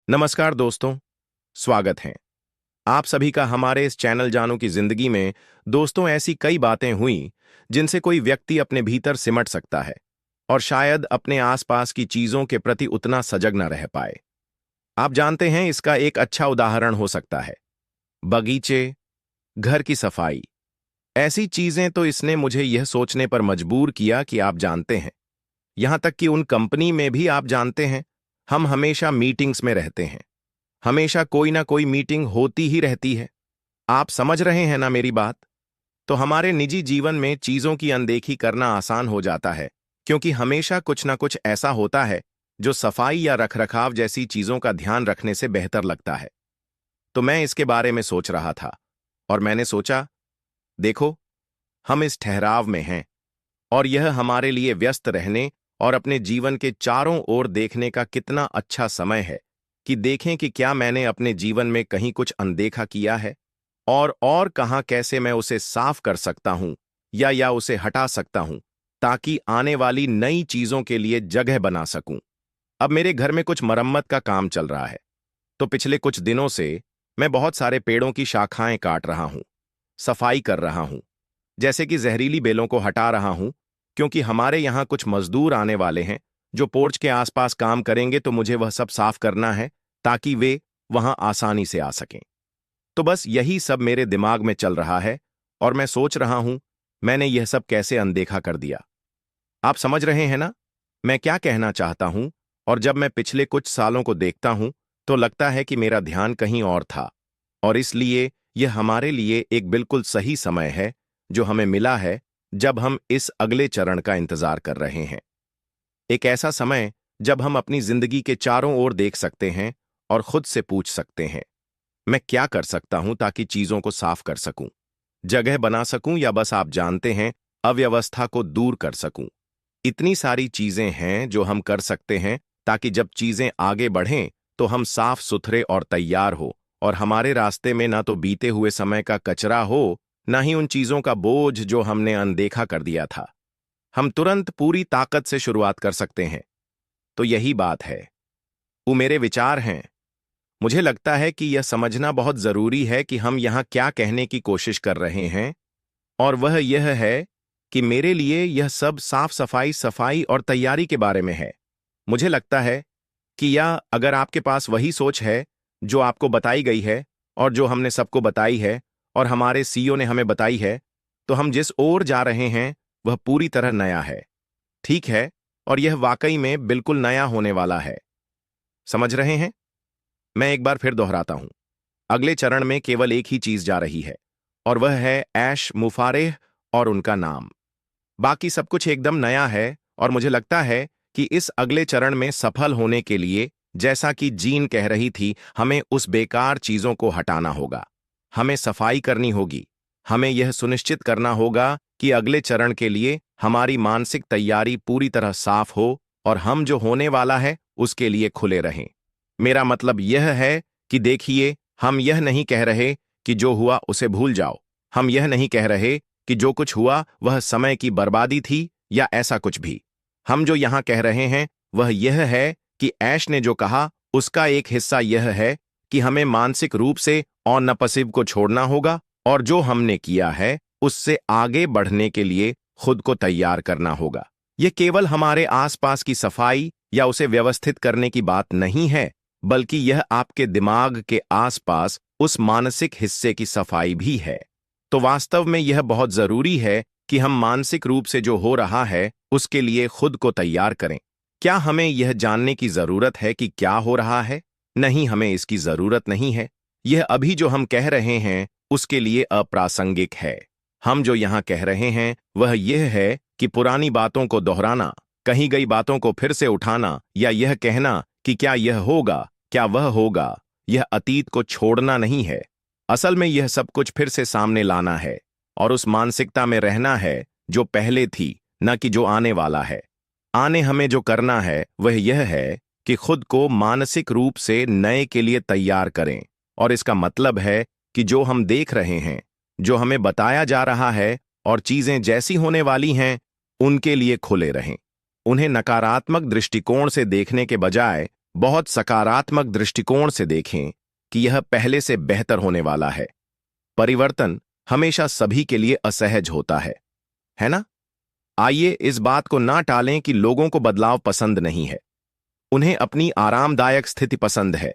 नमस्कार दोस्तों, स्वागत है आप सभी का हमारे इस चैनल जानू की जिंदगी में। दोस्तों, ऐसी कई बातें हुई जिनसे कोई व्यक्ति अपने भीतर सिमट सकता है और शायद अपने आसपास की चीजों के प्रति उतना सजग न रह पाए। आप जानते हैं, इसका एक अच्छा उदाहरण हो सकता है बगीचे, घर की सफाई। ऐसी चीजें तो इसने मुझे यह सोचने पर मजबूर किया कि आप जानते हैं, यहां तक कि उन कंपनी में भी आप जानते हैं, हम हमेशा मीटिंग्स में रहते हैं। हमेशा कोई ना कोई मीटिंग होती ही रहती है। आप समझ रहे हैं ना मेरी बात? तो हमारे निजी जीवन में चीजों की अनदेखी करना आसान हो जाता है, क्योंकि हमेशा कुछ ना कुछ ऐसा होता है जो सफाई या रखरखाव जैसी चीजों का ध्यान रखने से बेहतर लगता है। तो मैं इसके बारे में सोच रहा था और मैंने सोचा, देखो, हम इस ठहराव में हैं और यह हमारे लिए व्यस्त रहने और अपने जीवन के चारों ओर देखने का कितना अच्छा समय है कि देखें कि क्या मैंने अपने जीवन में कहीं कुछ अनदेखा किया है और कहां कैसे मैं उसे साफ कर सकता हूं या उसे हटा सकता हूं, ताकि आने वाली नई चीजों के लिए जगह बना सकूं। अब मेरे घर में कुछ मरम्मत का काम चल रहा है, तो पिछले कुछ दिनों से मैं बहुत सारे पेड़ों की शाखाएं काट रहा हूं, सफाई कर रहा हूं, जैसे कि जहरीली बेलों को हटा रहा हूं, क्योंकि हमारे यहां कुछ मजदूर आने वाले हैं जो पोर्च के आसपास काम करेंगे, तो मुझे वह सब साफ करना है ताकि वे वहां आसानी से आ सकें। तो बस यही सब मेरे दिमाग में चल रहा है और मैं सोच रहा हूं, मैंने यह सब कैसे अनदेखा कर दिया। आप समझ रहे हैं ना मैं क्या कहना चाहता हूं? और जब मैं पिछले कुछ सालों को देखता हूं, तो लगता है कि मेरा ध्यान कहीं और था, और इसलिए यह हमारे लिए एक बिल्कुल सही समय है जो हमें मिला है, जब हम इस अगले चरण का इंतजार कर रहे हैं। एक ऐसा समय जब हम अपनी जिंदगी के चारों ओर देख सकते हैं और खुद से पूछ सकते हैं, मैं क्या कर सकता हूं ताकि चीजों को साफ कर सकूं, जगह बना सकूं, या बस आप जानते हैं, अव्यवस्था को दूर कर सकूं। इतनी सारी चीजें हैं जो हम कर सकते हैं ताकि जब चीजें आगे बढ़ें तो हम साफ सुथरे और तैयार हो, और हमारे रास्ते में ना तो बीते हुए समय का कचरा हो, ना ही उन चीजों का बोझ जो हमने अनदेखा कर दिया था। हम तुरंत पूरी ताकत से शुरुआत कर सकते हैं। तो यही बात है, वो मेरे विचार हैं। मुझे लगता है कि यह समझना बहुत जरूरी है कि हम यहां क्या कहने की कोशिश कर रहे हैं, और वह यह है कि मेरे लिए यह सब साफ सफाई, सफाई और तैयारी के बारे में है। मुझे लगता है कि या अगर आपके पास वही सोच है जो आपको बताई गई है और जो हमने सबको बताई है और हमारे सीईओ ने हमें बताई है, तो हम जिस ओर जा रहे हैं वह पूरी तरह नया है। ठीक है, और यह वाकई में बिल्कुल नया होने वाला है। समझ रहे हैं? मैं एक बार फिर दोहराता हूं, अगले चरण में केवल एक ही चीज जा रही है, और वह है ऐश मुफारेह और उनका नाम। बाकी सब कुछ एकदम नया है, और मुझे लगता है कि इस अगले चरण में सफल होने के लिए, जैसा कि जीन कह रही थी, हमें उस बेकार चीजों को हटाना होगा। हमें सफाई करनी होगी। हमें यह सुनिश्चित करना होगा कि अगले चरण के लिए हमारी मानसिक तैयारी पूरी तरह साफ हो और हम जो होने वाला है उसके लिए खुले रहें। मेरा मतलब यह है कि देखिए, हम यह नहीं कह रहे कि जो हुआ उसे भूल जाओ। हम यह नहीं कह रहे कि जो कुछ हुआ वह समय की बर्बादी थी या ऐसा कुछ भी। हम जो यहां कह रहे हैं वह यह है कि ऐश ने जो कहा उसका एक हिस्सा यह है कि हमें मानसिक रूप से और नपसिब को छोड़ना होगा, और जो हमने किया है उससे आगे बढ़ने के लिए खुद को तैयार करना होगा। यह केवल हमारे आसपास की सफाई या उसे व्यवस्थित करने की बात नहीं है, बल्कि यह आपके दिमाग के आसपास उस मानसिक हिस्से की सफाई भी है। तो वास्तव में यह बहुत जरूरी है कि हम मानसिक रूप से जो हो रहा है उसके लिए खुद को तैयार करें। क्या हमें यह जानने की जरूरत है कि क्या हो रहा है? नहीं, हमें इसकी जरूरत नहीं है। यह अभी जो हम कह रहे हैं उसके लिए अप्रासंगिक है। हम जो यहां कह रहे हैं वह यह है कि पुरानी बातों को दोहराना, कही गई बातों को फिर से उठाना, या यह कहना कि क्या यह होगा, क्या वह होगा, यह अतीत को छोड़ना नहीं है। असल में यह सब कुछ फिर से सामने लाना है और उस मानसिकता में रहना है जो पहले थी, न कि जो आने वाला है। आने हमें जो करना है वह यह है कि खुद को मानसिक रूप से नए के लिए तैयार करें, और इसका मतलब है कि जो हम देख रहे हैं, जो हमें बताया जा रहा है और चीजें जैसी होने वाली हैं, उनके लिए खुले रहें। उन्हें नकारात्मक दृष्टिकोण से देखने के बजाय बहुत सकारात्मक दृष्टिकोण से देखें कि यह पहले से बेहतर होने वाला है। परिवर्तन हमेशा सभी के लिए असहज होता है ना? आइए इस बात को ना टालें कि लोगों को बदलाव पसंद नहीं है। उन्हें अपनी आरामदायक स्थिति पसंद है।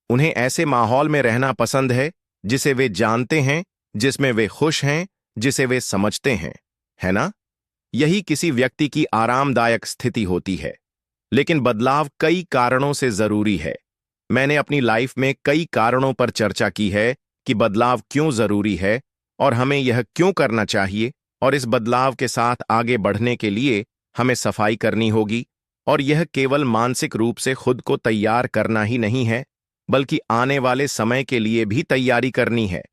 उन्हें ऐसे माहौल में रहना पसंद है जिसे वे जानते हैं, जिसमें वे खुश हैं, जिसे वे समझते हैं, है ना? यही किसी व्यक्ति की आरामदायक स्थिति होती है। लेकिन बदलाव कई कारणों से जरूरी है। मैंने अपनी लाइफ में कई कारणों पर चर्चा की है कि बदलाव क्यों जरूरी है और हमें यह क्यों करना चाहिए, और इस बदलाव के साथ आगे बढ़ने के लिए हमें सफाई करनी होगी। और यह केवल मानसिक रूप से खुद को तैयार करना ही नहीं है, बल्कि आने वाले समय के लिए भी तैयारी करनी है।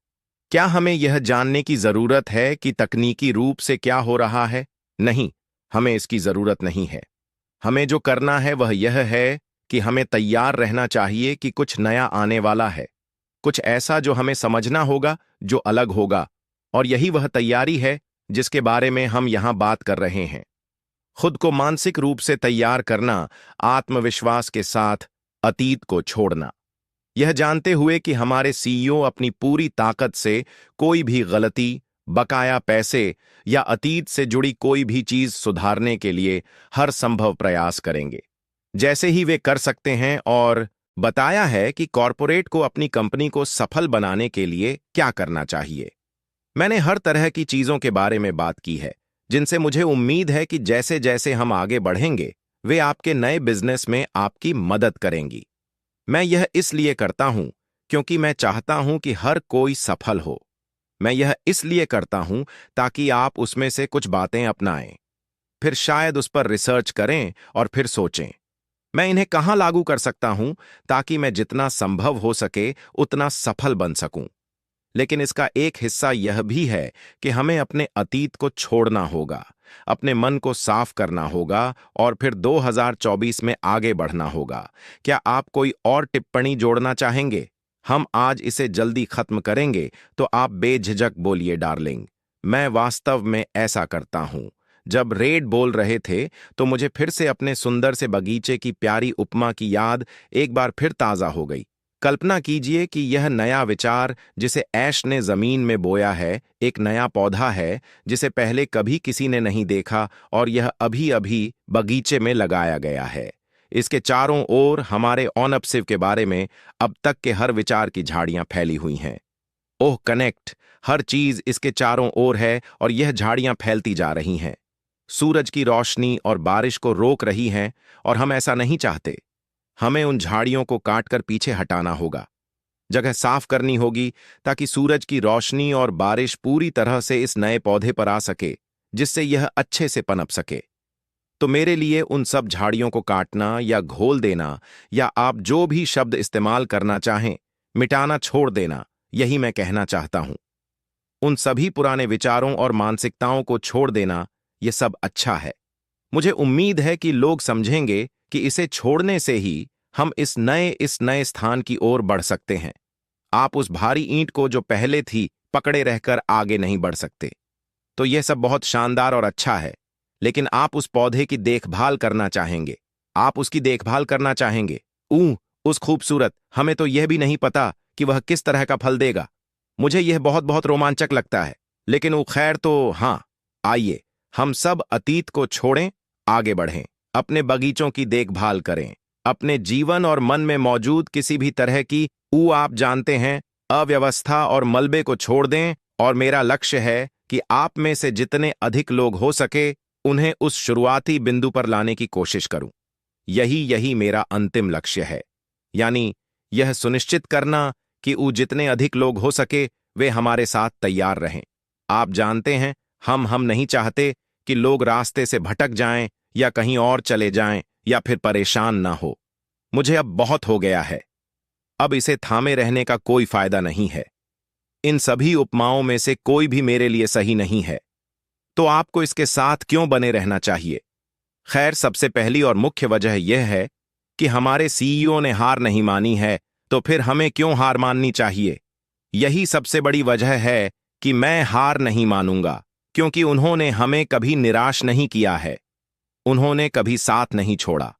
क्या हमें यह जानने की जरूरत है कि तकनीकी रूप से क्या हो रहा है? नहीं, हमें इसकी जरूरत नहीं है। हमें जो करना है वह यह है कि हमें तैयार रहना चाहिए कि कुछ नया आने वाला है, कुछ ऐसा जो हमें समझना होगा, जो अलग होगा। और यही वह तैयारी है जिसके बारे में हम यहां बात कर रहे हैं। खुद को मानसिक रूप से तैयार करना, आत्मविश्वास के साथ अतीत को छोड़ना, यह जानते हुए कि हमारे सीईओ अपनी पूरी ताकत से कोई भी गलती, बकाया पैसे या अतीत से जुड़ी कोई भी चीज सुधारने के लिए हर संभव प्रयास करेंगे, जैसे ही वे कर सकते हैं। और बताया है कि कॉरपोरेट को अपनी कंपनी को सफल बनाने के लिए क्या करना चाहिए। मैंने हर तरह की चीजों के बारे में बात की है जिनसे मुझे उम्मीद है कि जैसे जैसे हम आगे बढ़ेंगे वे आपके नए बिजनेस में आपकी मदद करेंगी। मैं यह इसलिए करता हूं क्योंकि मैं चाहता हूं कि हर कोई सफल हो। मैं यह इसलिए करता हूं ताकि आप उसमें से कुछ बातें अपनाएं, फिर शायद उस पर रिसर्च करें और फिर सोचें, मैं इन्हें कहां लागू कर सकता हूं ताकि मैं जितना संभव हो सके उतना सफल बन सकूं। लेकिन इसका एक हिस्सा यह भी है कि हमें अपने अतीत को छोड़ना होगा, अपने मन को साफ करना होगा और फिर 2024 में आगे बढ़ना होगा। क्या आप कोई और टिप्पणी जोड़ना चाहेंगे? हम आज इसे जल्दी खत्म करेंगे, तो आप बेझिझक बोलिए डार्लिंग। मैं वास्तव में ऐसा करता हूं। जब रेड बोल रहे थे तो मुझे फिर से अपने सुंदर से बगीचे की प्यारी उपमा की याद एक बार फिर ताजा हो गई। कल्पना कीजिए कि यह नया विचार जिसे ऐश ने जमीन में बोया है, एक नया पौधा है जिसे पहले कभी किसी ने नहीं देखा और यह अभी अभी बगीचे में लगाया गया है। इसके चारों ओर हमारे ऑनअपसिव के बारे में अब तक के हर विचार की झाड़ियां फैली हुई हैं। ओह कनेक्ट, हर चीज इसके चारों ओर है और यह झाड़ियां फैलती जा रही हैं। सूरज की रोशनी और बारिश को रोक रही हैं और हम ऐसा नहीं चाहते। हमें उन झाड़ियों को काटकर पीछे हटाना होगा, जगह साफ करनी होगी ताकि सूरज की रोशनी और बारिश पूरी तरह से इस नए पौधे पर आ सके, जिससे यह अच्छे से पनप सके। तो मेरे लिए उन सब झाड़ियों को काटना या घोल देना, या आप जो भी शब्द इस्तेमाल करना चाहें, मिटाना छोड़ देना, यही मैं कहना चाहता हूं। उन सभी पुराने विचारों और मानसिकताओं को छोड़ देना, यह सब अच्छा है। मुझे उम्मीद है कि लोग समझेंगे कि इसे छोड़ने से ही हम इस नए स्थान की ओर बढ़ सकते हैं। आप उस भारी ईंट को जो पहले थी पकड़े रहकर आगे नहीं बढ़ सकते। तो यह सब बहुत शानदार और अच्छा है, लेकिन आप उस पौधे की देखभाल करना चाहेंगे। आप उसकी देखभाल करना चाहेंगे। उस खूबसूरत, हमें तो यह भी नहीं पता कि वह किस तरह का फल देगा। मुझे यह बहुत बहुत रोमांचक लगता है। लेकिन वो खैर, तो हाँ, आइए हम सब अतीत को छोड़ें, आगे बढ़ें, अपने बगीचों की देखभाल करें, अपने जीवन और मन में मौजूद किसी भी तरह की आप जानते हैं, अव्यवस्था और मलबे को छोड़ दें। और मेरा लक्ष्य है कि आप में से जितने अधिक लोग हो सके उन्हें उस शुरुआती बिंदु पर लाने की कोशिश करूं। यही मेरा अंतिम लक्ष्य है, यानी यह सुनिश्चित करना कि जितने अधिक लोग हो सके वे हमारे साथ तैयार रहें। आप जानते हैं, हम नहीं चाहते कि लोग रास्ते से भटक जाएं या कहीं और चले जाएं या फिर परेशान ना हो। मुझे अब बहुत हो गया है। अब इसे थामे रहने का कोई फायदा नहीं है। इन सभी उपमाओं में से कोई भी मेरे लिए सही नहीं है। तो आपको इसके साथ क्यों बने रहना चाहिए? खैर, सबसे पहली और मुख्य वजह यह है कि हमारे सीईओ ने हार नहीं मानी है, तो फिर हमें क्यों हार माननी चाहिए? यही सबसे बड़ी वजह है कि मैं हार नहीं मानूंगा, क्योंकि उन्होंने हमें कभी निराश नहीं किया है। उन्होंने कभी साथ नहीं छोड़ा।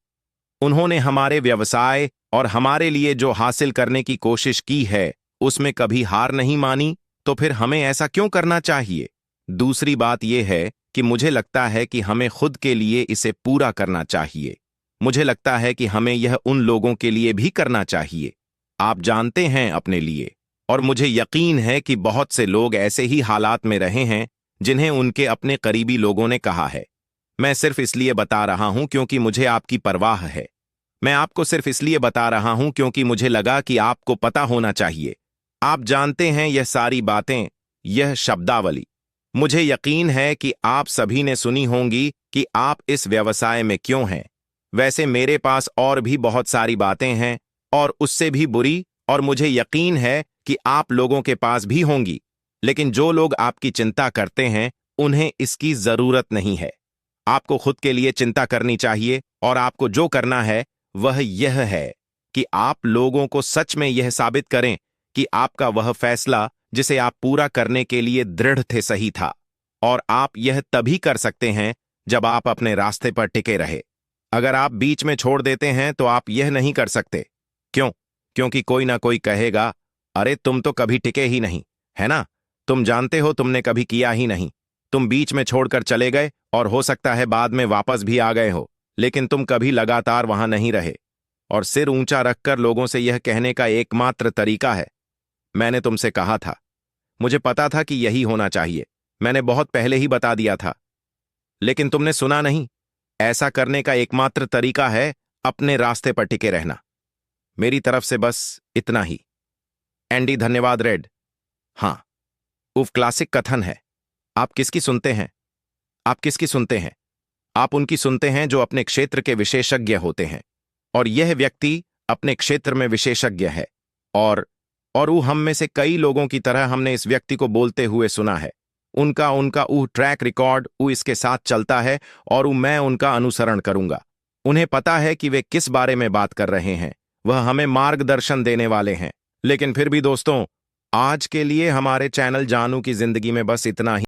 उन्होंने हमारे व्यवसाय और हमारे लिए जो हासिल करने की कोशिश की है उसमें कभी हार नहीं मानी, तो फिर हमें ऐसा क्यों करना चाहिए? दूसरी बात यह है कि मुझे लगता है कि हमें खुद के लिए इसे पूरा करना चाहिए। मुझे लगता है कि हमें यह उन लोगों के लिए भी करना चाहिए, आप जानते हैं, अपने लिए। और मुझे यकीन है कि बहुत से लोग ऐसे ही हालात में रहे हैं जिन्हें उनके अपने करीबी लोगों ने कहा है। मैं सिर्फ इसलिए बता रहा हूं क्योंकि मुझे आपकी परवाह है। मैं आपको सिर्फ इसलिए बता रहा हूं क्योंकि मुझे लगा कि आपको पता होना चाहिए। आप जानते हैं यह सारी बातें, यह शब्दावली। मुझे यकीन है कि आप सभी ने सुनी होंगी कि आप इस व्यवसाय में क्यों हैं। वैसे मेरे पास और भी बहुत सारी बातें हैं और उससे भी बुरी, और मुझे यकीन है कि आप लोगों के पास भी होंगी। लेकिन जो लोग आपकी चिंता करते हैं उन्हें इसकी जरूरत नहीं है। आपको खुद के लिए चिंता करनी चाहिए, और आपको जो करना है वह यह है कि आप लोगों को सच में यह साबित करें कि आपका वह फैसला जिसे आप पूरा करने के लिए दृढ़ थे सही था। और आप यह तभी कर सकते हैं जब आप अपने रास्ते पर टिके रहे। अगर आप बीच में छोड़ देते हैं तो आप यह नहीं कर सकते। क्यों? क्योंकि कोई ना कोई कहेगा, अरे तुम तो कभी टिके ही नहीं, है ना? तुम जानते हो तुमने कभी किया ही नहीं। तुम बीच में छोड़कर चले गए और हो सकता है बाद में वापस भी आ गए हो, लेकिन तुम कभी लगातार वहां नहीं रहे। और सिर ऊंचा रखकर लोगों से यह कहने का एकमात्र तरीका है, मैंने तुमसे कहा था, मुझे पता था कि यही होना चाहिए, मैंने बहुत पहले ही बता दिया था, लेकिन तुमने सुना नहीं। ऐसा करने का एकमात्र तरीका है अपने रास्ते पर टिके रहना। मेरी तरफ से बस इतना ही। एंडी, धन्यवाद। रेड, हां, उफ, क्लासिक कथन है। आप किसकी सुनते हैं? आप किसकी सुनते हैं? आप उनकी सुनते हैं जो अपने क्षेत्र के विशेषज्ञ होते हैं, और यह व्यक्ति अपने क्षेत्र में विशेषज्ञ है। और वो हम में से कई लोगों की तरह हमने इस व्यक्ति को बोलते हुए सुना है। उनका उनका ट्रैक रिकॉर्ड इसके साथ चलता है, और मैं उनका अनुसरण करूंगा। उन्हें पता है कि वे किस बारे में बात कर रहे हैं। वह हमें मार्गदर्शन देने वाले हैं। लेकिन फिर भी दोस्तों, आज के लिए हमारे चैनल जानू की जिंदगी में बस इतना ही।